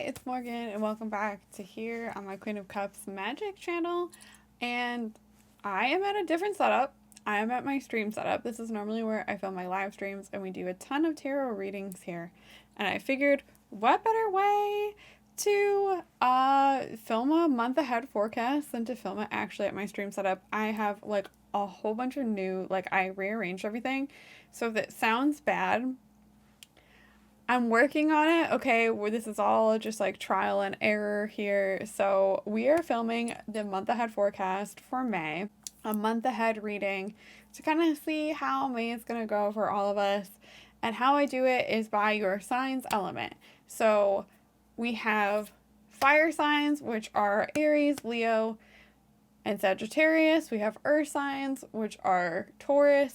it's Morgan, and welcome back to here on my Queen of Cups magic channel. And I am at a different setup. I am at my stream setup. This is normally where I film my live streams, and we do a ton of tarot readings here. And I figured, what better way to film a month ahead forecast than to film it actually at my stream setup. I have like a whole bunch of new, I rearranged everything. So if it sounds bad, I'm working on it, okay, where this is all just like trial and error here. So we are filming the month ahead forecast for May, a month ahead reading to kind of see how May is going to go for all of us. And how I do it is by your signs element. So we have fire signs, which are Aries, Leo, and Sagittarius. We have earth signs, which are Taurus,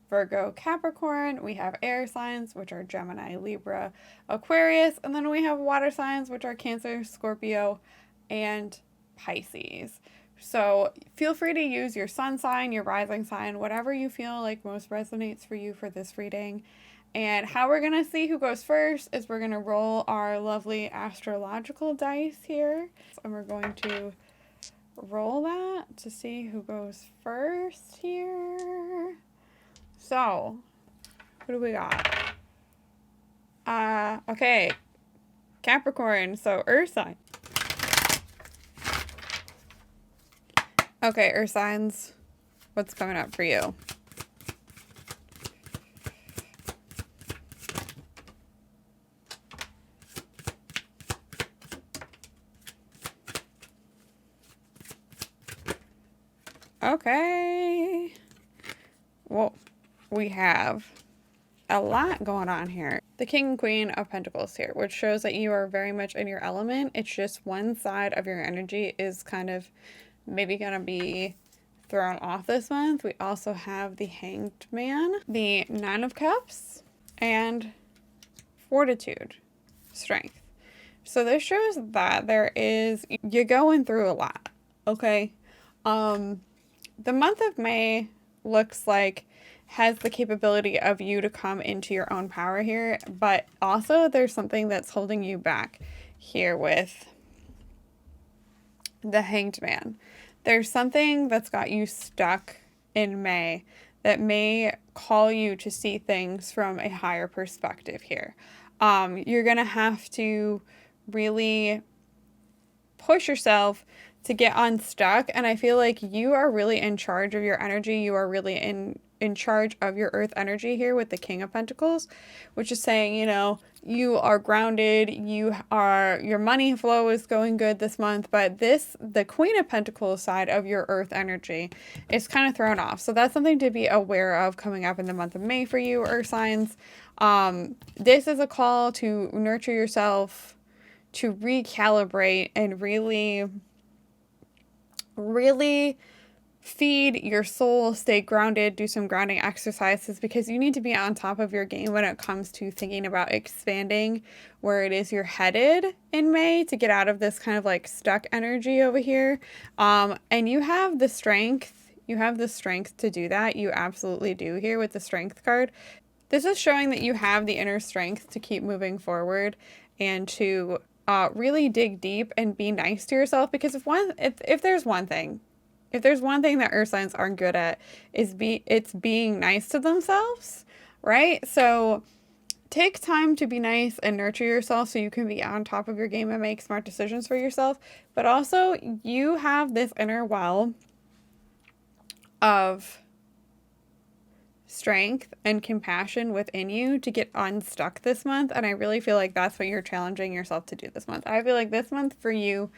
Virgo, Capricorn. We have air signs, which are Gemini, Libra, Aquarius. And then we have water signs, which are Cancer, Scorpio, and Pisces. So feel free to use your sun sign, your rising sign, whatever you feel like most resonates for you for this reading. And how we're going to see who goes first is we're going to roll our lovely astrological dice here. And we're going to roll that to see who goes first here. So, what do we got? Okay, Capricorn, so earth sign. Okay, earth signs, what's coming up for you? Okay, well, we have a lot going on here. The King and Queen of Pentacles here, which shows that you are very much in your element. It's just one side of your energy is kind of maybe going to be thrown off this month. We also have the Hanged Man, the Nine of Cups, and Fortitude, Strength. So this shows that you're going through a lot, okay? The month of May looks like has the capability of you to come into your own power here, but also there's something that's holding you back here with the Hanged Man. There's something that's got you stuck in May that may call you to see things from a higher perspective here. You're going to have to really push yourself to get unstuck, and I feel like you are really in charge of your energy. You are really in charge of your earth energy here with the King of Pentacles, which is saying, you are grounded, your money flow is going good this month, but the Queen of Pentacles side of your earth energy is kind of thrown off. So that's something to be aware of coming up in the month of May for you, earth signs. This is a call to nurture yourself, to recalibrate and really feed your soul, stay grounded, do some grounding exercises, because you need to be on top of your game when it comes to thinking about expanding where it is you're headed in May to get out of this kind of like stuck energy over here. And you have the strength. You have the strength to do that. You absolutely do here with the Strength card. This is showing that you have the inner strength to keep moving forward and to really dig deep and be nice to yourself, because if there's one thing that earth signs aren't good at, it's being nice to themselves, right? So take time to be nice and nurture yourself so you can be on top of your game and make smart decisions for yourself. But also, you have this inner well of strength and compassion within you to get unstuck this month, and I really feel like that's what you're challenging yourself to do this month. I feel like this month for you,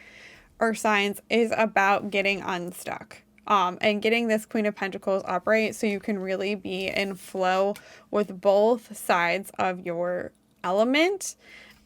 earth signs, is about getting unstuck and getting this Queen of Pentacles upright so you can really be in flow with both sides of your element,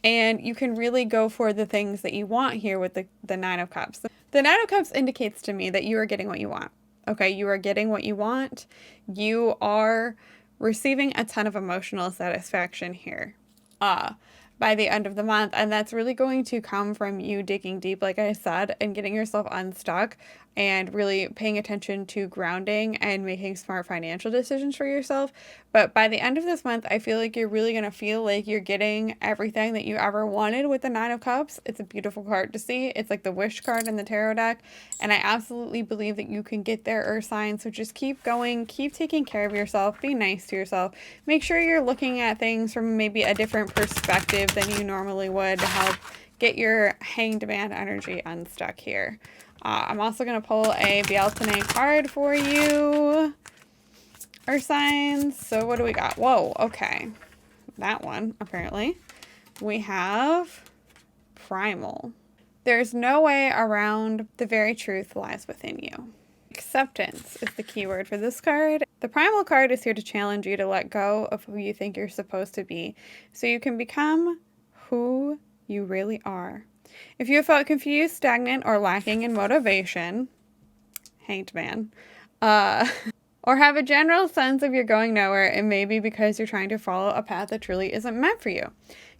and you can really go for the things that you want here with the Nine of Cups. The Nine of Cups indicates to me that you are getting what you want. Okay, you are getting what you want. You are receiving a ton of emotional satisfaction here by the end of the month. And that's really going to come from you digging deep, like I said, and getting yourself unstuck. and really paying attention to grounding and making smart financial decisions for yourself. But by the end of this month, I feel like you're really going to feel like you're getting everything that you ever wanted with the Nine of Cups. It's a beautiful card to see. It's like the wish card in the tarot deck. And I absolutely believe that you can get there, Earth sign. So just keep going, keep taking care of yourself, be nice to yourself. Make sure you're looking at things from maybe a different perspective than you normally would to help get your hanged man energy unstuck here. I'm also going to pull a Beltane card for you, Earth signs. So what do we got? Whoa, okay. That one, apparently. We have Primal. There's no way around the very truth lies within you. Acceptance is the key word for this card. The Primal card is here to challenge you to let go of who you think you're supposed to be so you can become who you really are. If you have felt confused, stagnant, or lacking in motivation, hanged man, or have a general sense of you're going nowhere, it may be because you're trying to follow a path that truly isn't meant for you.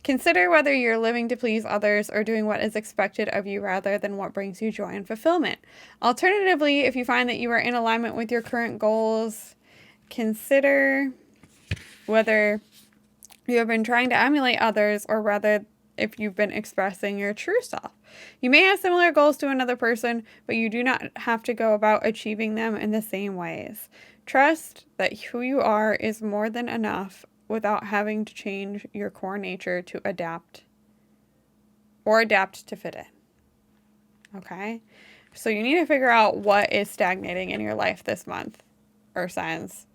Consider whether you're living to please others or doing what is expected of you rather than what brings you joy and fulfillment. Alternatively, if you find that you are in alignment with your current goals, consider whether you have been trying to emulate others or rather if you've been expressing your true self. You may have similar goals to another person, but you do not have to go about achieving them in the same ways. Trust that who you are is more than enough without having to change your core nature to adapt to fit in. Okay? So you need to figure out what is stagnating in your life this month, Earth signs.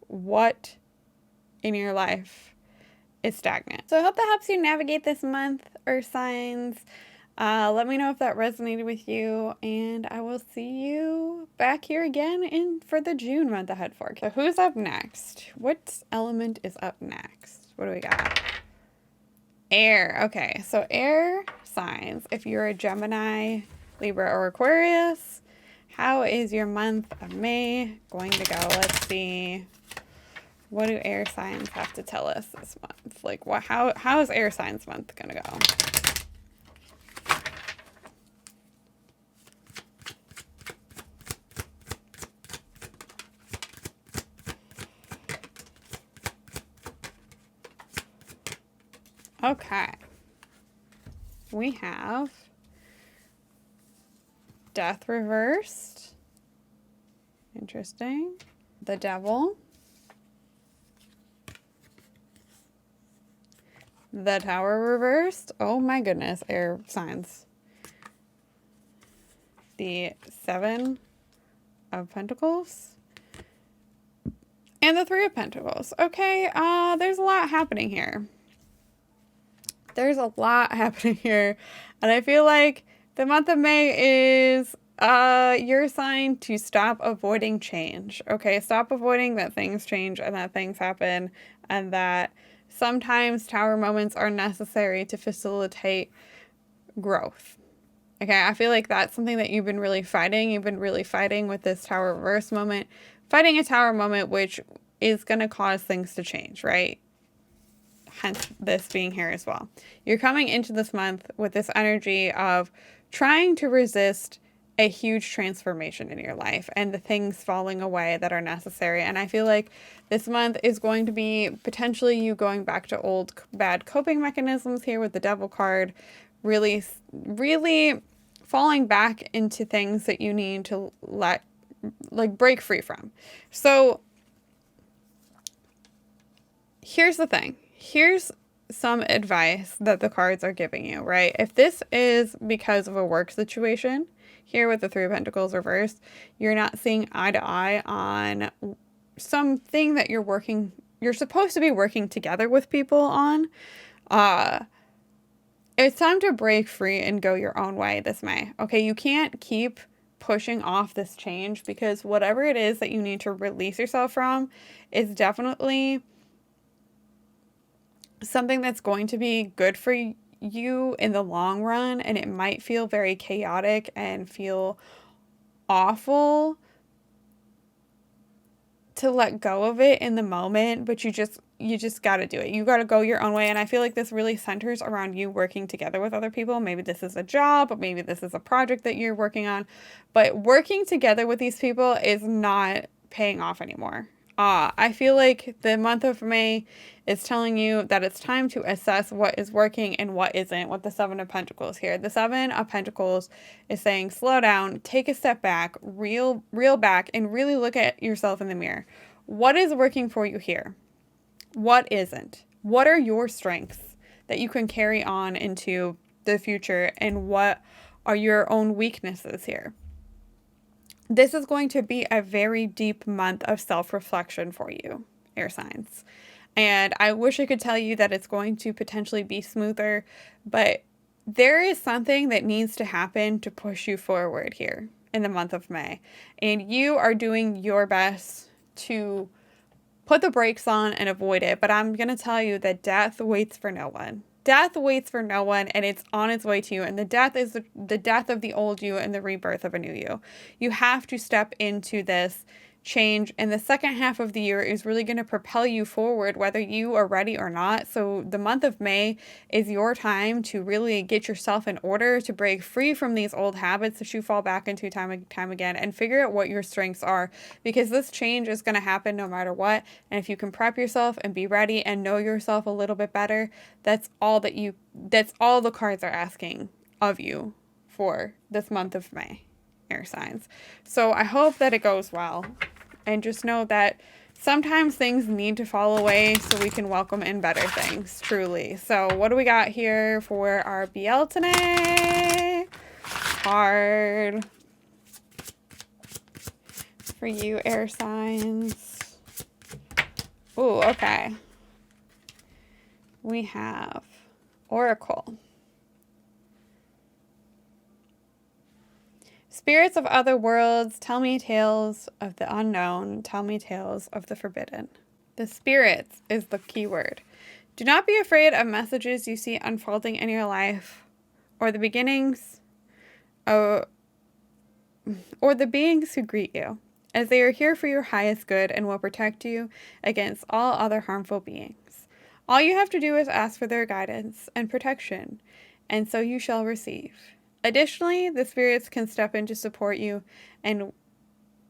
What in your life is stagnant? So I hope that helps you navigate this month, Earth signs. Let me know if that resonated with you, and I will see you back here again for the June month ahead forecast. So who's up next? What element is up next? What do we got? Air. Okay, so air signs. If you're a Gemini, Libra, or Aquarius, how is your month of May going to go? Let's see. What do air signs have to tell us this month? Like, what? How is air signs month gonna go? Okay. We have Death reversed. Interesting. The Devil. The Tower reversed. Oh my goodness, air signs. The Seven of Pentacles. And the Three of Pentacles. Okay, there's a lot happening here. There's a lot happening here. And I feel like the month of May is your sign to stop avoiding change. Okay, stop avoiding that things change and that things happen and that sometimes tower moments are necessary to facilitate growth. Okay, I feel like that's something that you've been really fighting. You've been really fighting with this tower reverse moment. Fighting a tower moment which is going to cause things to change, right? Hence this being here as well. You're coming into this month with this energy of trying to resist a huge transformation in your life and the things falling away that are necessary. And I feel like this month is going to be potentially you going back to old bad coping mechanisms here with the Devil card, really falling back into things that you need to break free from. So here's the thing. Here's some advice that the cards are giving you, right? If this is because of a work situation, here with the Three of Pentacles reversed, you're not seeing eye to eye on something that you're supposed to be working together with people on. It's time to break free and go your own way this May. Okay, you can't keep pushing off this change because whatever it is that you need to release yourself from is definitely something that's going to be good for you in the long run, and it might feel very chaotic and feel awful to let go of it in the moment, but you just you just got to do it. You got to go your own way. And I feel like this really centers around you working together with other people. Maybe this is a job, maybe this is a project that you're working on, but working together with these people is not paying off anymore. I feel like the month of May is telling you that it's time to assess what is working and what isn't with the Seven of Pentacles here. The Seven of Pentacles is saying, slow down, take a step back, reel back, and really look at yourself in the mirror. What is working for you here? What isn't? What are your strengths that you can carry on into the future? And what are your own weaknesses here? This is going to be a very deep month of self-reflection for you, air signs. And I wish I could tell you that it's going to potentially be smoother, but there is something that needs to happen to push you forward here in the month of May. And you are doing your best to put the brakes on and avoid it. But I'm going to tell you that death waits for no one. Death waits for no one, and it's on its way to you. And the death is the death of the old you and the rebirth of a new you. You have to step into this change, and the second half of the year is really going to propel you forward, whether you are ready or not. So the month of May is your time to really get yourself in order, to break free from these old habits that you fall back into time and time again, and figure out what your strengths are, because this change is going to happen no matter what. And if you can prep yourself and be ready and know yourself a little bit better, that's all the cards are asking of you for this month of May, air signs. So I hope that it goes well. And just know that sometimes things need to fall away so we can welcome in better things, truly. So what do we got here for our Beltane card for you, air signs? Ooh, okay. We have Oracle. Spirits of other worlds, tell me tales of the unknown, tell me tales of the forbidden. The spirits is the key word. Do not be afraid of messages you see unfolding in your life, or the beginnings, or the beings who greet you, as they are here for your highest good and will protect you against all other harmful beings. All you have to do is ask for their guidance and protection, and so you shall receive. Additionally, the spirits can step in to support you and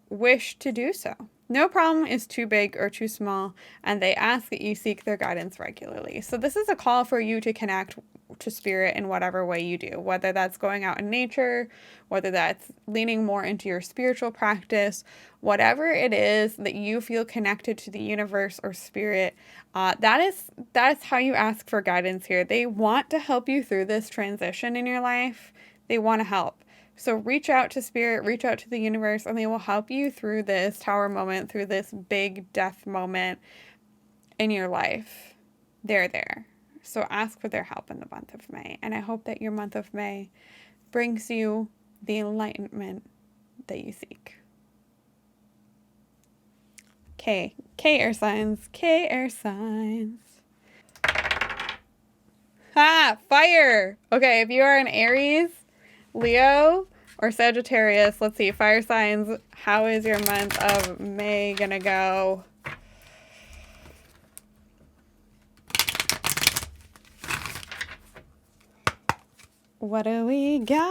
wish to do so. No problem is too big or too small, and they ask that you seek their guidance regularly. So this is a call for you to connect to spirit in whatever way you do, whether that's going out in nature, whether that's leaning more into your spiritual practice, whatever it is that you feel connected to the universe or spirit, that's how you ask for guidance here. They want to help you through this transition in your life. They want to help. So reach out to spirit, reach out to the universe, and they will help you through this tower moment, through this big death moment in your life. They're there. So ask for their help in the month of May. And I hope that your month of May brings you the enlightenment that you seek. K air signs. K air signs. Fire. Okay, if you are an Aries, Leo, or Sagittarius, let's see, fire signs, how is your month of May gonna go? What do we got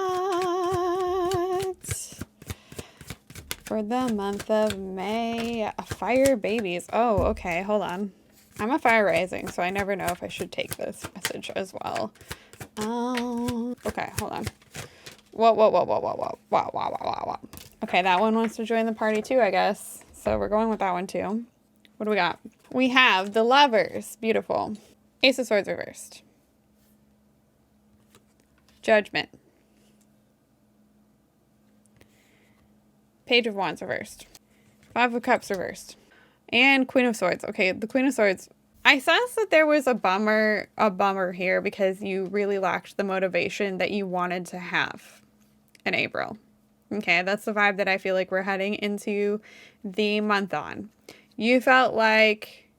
for the month of May? Fire babies. Oh, okay, hold on. I'm a fire rising, so I never know if I should take this message as well. Okay, hold on. Whoa. Okay, that one wants to join the party too, I guess. So we're going with that one too. What do we got? We have the Lovers. Beautiful. Ace of Swords reversed. Judgment. Page of Wands reversed. Five of Cups reversed. And Queen of Swords. Okay, the Queen of Swords. I sense that there was a bummer here because you really lacked the motivation that you wanted to have in April. Okay, that's the vibe that I feel like we're heading into the month on. You felt like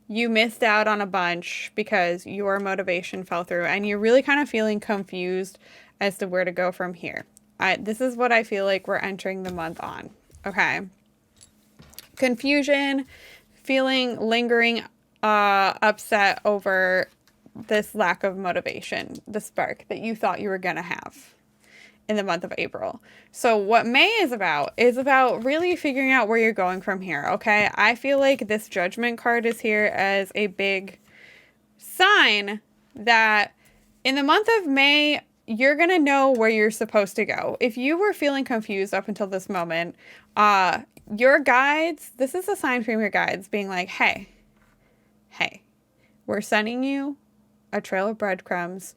you missed out on a bunch because your motivation fell through, and you're really kind of feeling confused as to where to go from here. This is what I feel like we're entering the month on. Okay. Confusion, feeling lingering upset over this lack of motivation, the spark that you thought you were going to have in the month of April. So what May is about really figuring out where you're going from here, okay? I feel like this Judgment card is here as a big sign that in the month of May, you're going to know where you're supposed to go. If you were feeling confused up until this moment, your guides, this is a sign from your guides being like, hey, we're sending you a trail of breadcrumbs.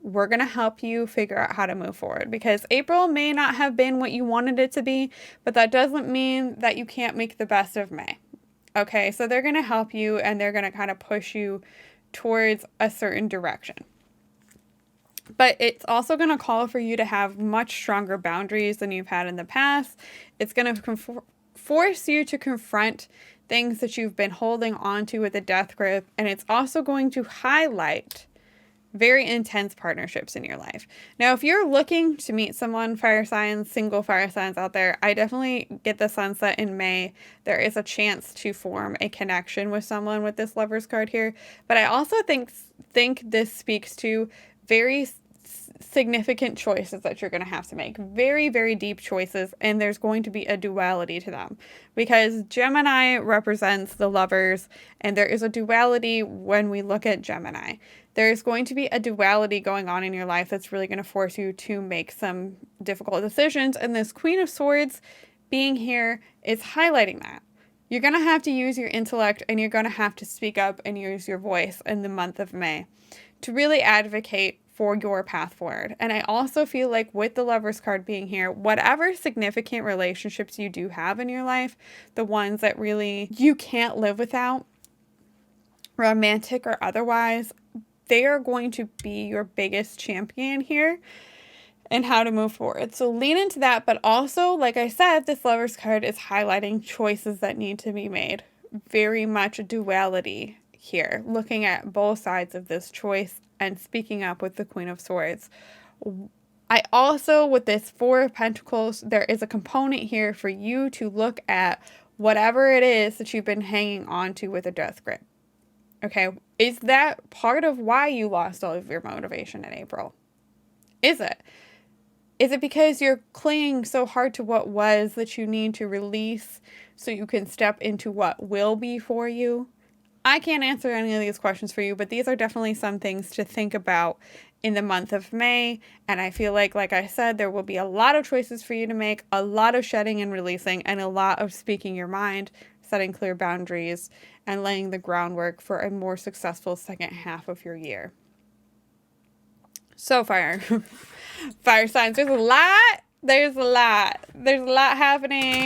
We're going to help you figure out how to move forward, because April may not have been what you wanted it to be, but that doesn't mean that you can't make the best of May. Okay, so they're going to help you, and they're going to kind of push you towards a certain direction. But it's also going to call for you to have much stronger boundaries than you've had in the past. It's going to force you to confront things that you've been holding on to with a death grip. And it's also going to highlight very intense partnerships in your life. Now, if you're looking to meet someone, fire signs, single fire signs out there, I definitely get the sense that in May, there is a chance to form a connection with someone with this Lovers card here. But I also think this speaks to very significant choices that you're going to have to make. Very, very deep choices, and there's going to be a duality to them, because Gemini represents the lovers, and there is a duality when we look at Gemini. There's going to be a duality going on in your life that's really going to force you to make some difficult decisions, and this Queen of Swords being here is highlighting that. You're going to have to use your intellect, and you're going to have to speak up and use your voice in the month of May to really advocate for your path forward. And I also feel like with the Lovers card being here, whatever significant relationships you do have in your life, the ones that really you can't live without, romantic or otherwise, they are going to be your biggest champion here and how to move forward. So lean into that, but also, like I said, this Lovers card is highlighting choices that need to be made. Very much a duality here, looking at both sides of this choice and speaking up with the Queen of Swords. I also, with this Four of Pentacles, there is a component here for you to look at whatever it is that you've been hanging on to with a death grip. Okay, is that part of why you lost all of your motivation in April? Is it? Is it because you're clinging so hard to what was that you need to release so you can step into what will be for you? I can't answer any of these questions for you, but these are definitely some things to think about in the month of May. And I feel like I said, there will be a lot of choices for you to make, a lot of shedding and releasing, and a lot of speaking your mind, setting clear boundaries, and laying the groundwork for a more successful second half of your year. So fire signs, there's a lot happening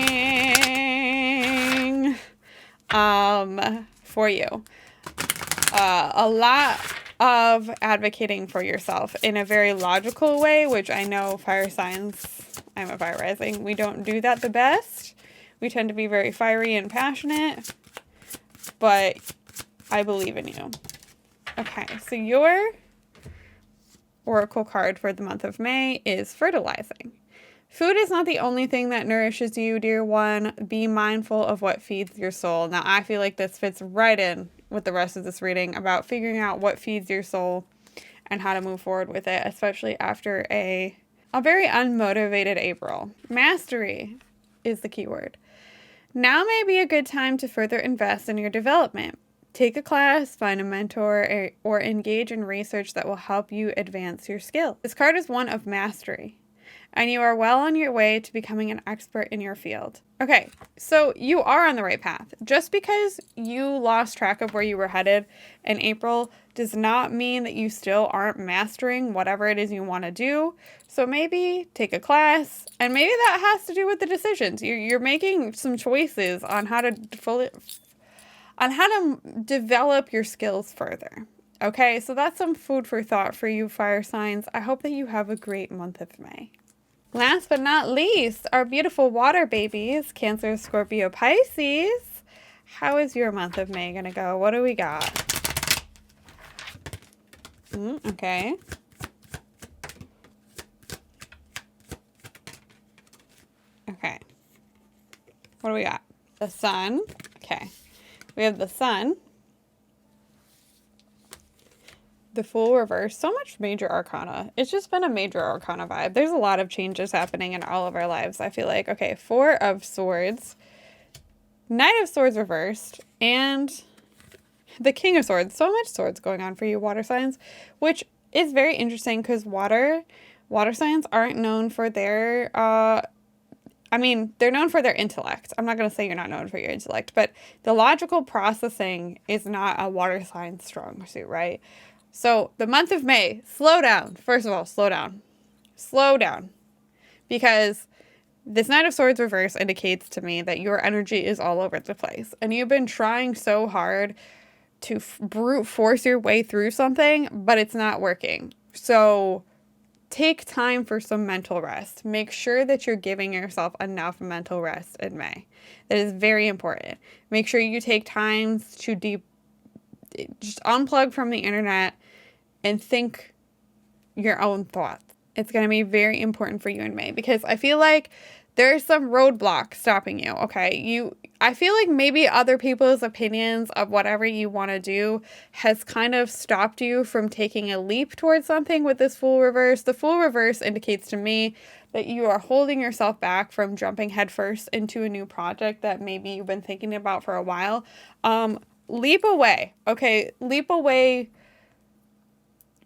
for you. A lot of advocating for yourself in a very logical way, which I know fire signs, I'm a fire rising, we don't do that the best. We tend to be very fiery and passionate, but I believe in you. Okay, so your oracle card for the month of May is fertilizing. Food is not the only thing that nourishes you, dear one. Be mindful of what feeds your soul. Now, I feel like this fits right in with the rest of this reading about figuring out what feeds your soul and how to move forward with it, especially after a very unmotivated April. Mastery is the key word. Now may be a good time to further invest in your development. Take a class, find a mentor, or engage in research that will help you advance your skill. This card is one of mastery, and you are well on your way to becoming an expert in your field. Okay, so you are on the right path. Just because you lost track of where you were headed in April does not mean that you still aren't mastering whatever it is you want to do. So maybe take a class, and maybe that has to do with the decisions. You're making some choices on how to develop your skills further. Okay, so that's some food for thought for you, fire signs. I hope that you have a great month of May. Last but not least, our beautiful water babies, Cancer, Scorpio, Pisces. How is your month of May going to go? What do we got? Okay. Okay. What do we got? The sun. Okay. We have the sun. The Fool reverse, so much major arcana. It's just been a major arcana vibe. There's a lot of changes happening in all of our lives, I feel like. Okay, Four of Swords, Knight of Swords reversed, and the King of Swords. So much swords going on for you, water signs, which is very interesting because water signs aren't known for their, they're known for their intellect. I'm not going to say you're not known for your intellect, but the logical processing is not a water sign's strong suit, right? So the month of May, slow down. First of all, slow down. Slow down. Because this Knight of Swords reverse indicates to me that your energy is all over the place. And you've been trying so hard to brute force your way through something, but it's not working. So take time for some mental rest. Make sure that you're giving yourself enough mental rest in May. That is very important. Make sure you take time to just unplug from the internet and think your own thoughts. It's going to be very important for you in May because I feel like there's some roadblocks stopping you, okay? I feel like maybe other people's opinions of whatever you want to do has kind of stopped you from taking a leap towards something with this Fool reverse. The Fool reverse indicates to me that you are holding yourself back from jumping headfirst into a new project that maybe you've been thinking about for a while. Leap away, okay? Leap away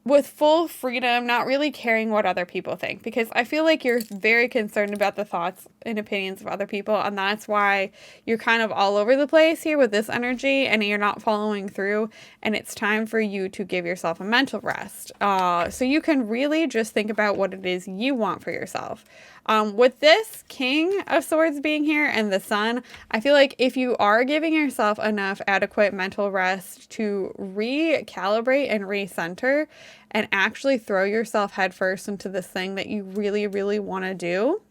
with full freedom, not really caring what other people think, because I feel like you're very concerned about the thoughts and opinions of other people, and that's why you're kind of all over the place here with this energy, and you're not following through, and it's time for you to give yourself a mental rest, so you can really just think about what it is you want for yourself. With this King of Swords being here and the Sun, I feel like if you are giving yourself enough adequate mental rest to recalibrate and recenter and actually throw yourself headfirst into this thing that you really, really want to do,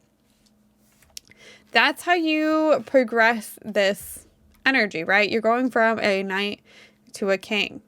that's how you progress this energy, right? You're going from a knight to a king.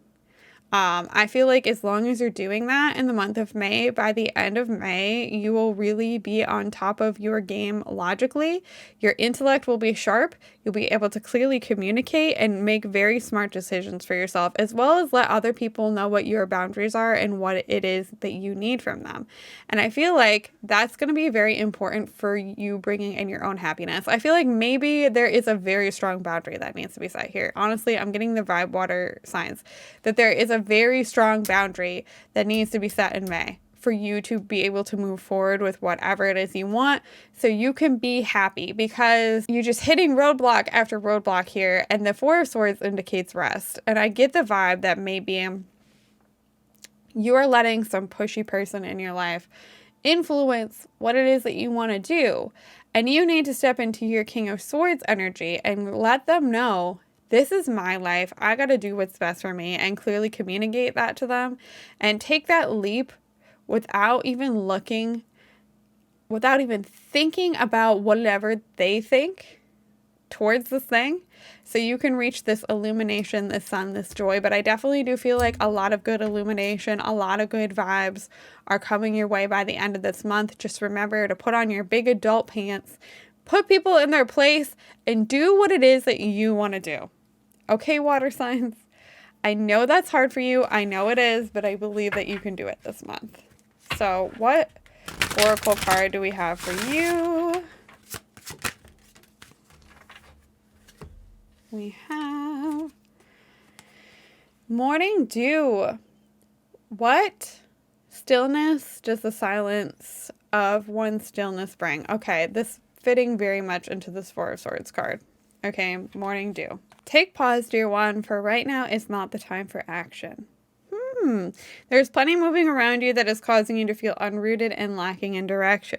I feel like as long as you're doing that in the month of May, by the end of May, you will really be on top of your game logically. Your intellect will be sharp. You'll be able to clearly communicate and make very smart decisions for yourself, as well as let other people know what your boundaries are and what it is that you need from them. And I feel like that's going to be very important for you bringing in your own happiness. I feel like maybe there is a very strong boundary that needs to be set here. Honestly, I'm getting the vibe water signs that there is a very strong boundary that needs to be set in May for you to be able to move forward with whatever it is you want so you can be happy, because you're just hitting roadblock after roadblock here, and the Four of Swords indicates rest. And I get the vibe that maybe you are letting some pushy person in your life influence what it is that you want to do, and you need to step into your King of Swords energy and let them know, this is my life. I got to do what's best for me, and clearly communicate that to them and take that leap without even thinking about whatever they think towards this thing. So you can reach this illumination, this sun, this joy. But I definitely do feel like a lot of good illumination, a lot of good vibes are coming your way by the end of this month. Just remember to put on your big adult pants, put people in their place, and do what it is that you want to do. Okay, water signs? I know that's hard for you. I know it is, but I believe that you can do it this month. So what oracle card do we have for you? We have Morning Dew. What stillness does the silence of one stillness bring? Okay, this fitting very much into this Four of Swords card. Okay, Morning Dew. Take pause, dear one, for right now is not the time for action. There's plenty moving around you that is causing you to feel unrooted and lacking in direction.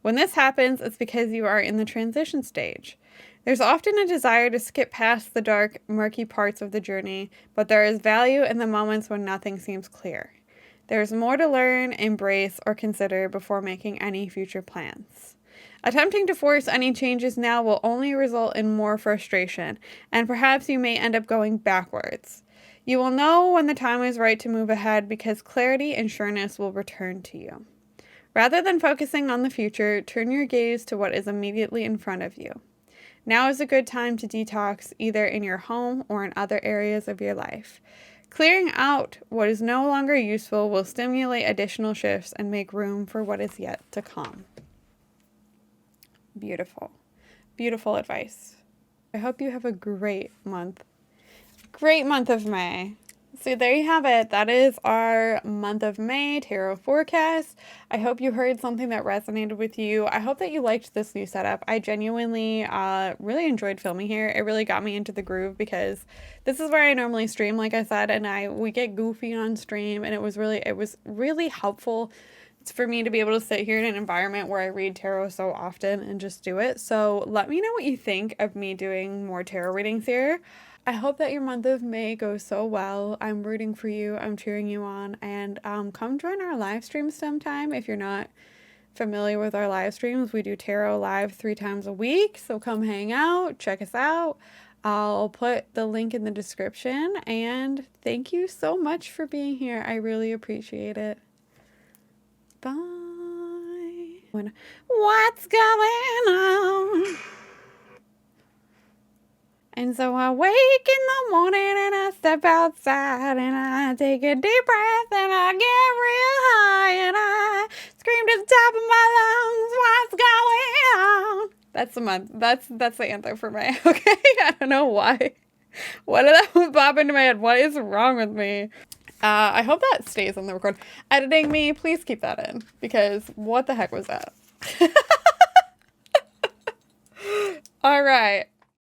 When this happens, it's because you are in the transition stage. There's often a desire to skip past the dark, murky parts of the journey, but there is value in the moments when nothing seems clear. There's more to learn, embrace, or consider before making any future plans. Attempting to force any changes now will only result in more frustration, and perhaps you may end up going backwards. You will know when the time is right to move ahead because clarity and sureness will return to you. Rather than focusing on the future, turn your gaze to what is immediately in front of you. Now is a good time to detox either in your home or in other areas of your life. Clearing out what is no longer useful will stimulate additional shifts and make room for what is yet to come. Beautiful. Beautiful advice. I hope you have a great month. Great month of May. So there you have it. That is our month of May tarot forecast. I hope you heard something that resonated with you. I hope that you liked this new setup. I genuinely really enjoyed filming here. It really got me into the groove because this is where I normally stream, like I said, and we get goofy on stream, and it was really helpful for me to be able to sit here in an environment where I read tarot so often and just do it. So let me know what you think of me doing more tarot readings here. I hope that your month of May goes so well. I'm rooting for you. I'm cheering you on. And come join our live streams sometime. If you're not familiar with our live streams, we do tarot live 3 times a week. So come hang out. Check us out. I'll put the link in the description. And thank you so much for being here. I really appreciate it. Bye. What's going on? And so I wake in the morning and I step outside and I take a deep breath and I get real high and I scream to the top of my lungs, what's going on? That's the month. That's the anthem for May, okay? I don't know why. What did that pop into my head? What is wrong with me? I hope that stays on the record. Editing me, please keep that in because what the heck was that? All right.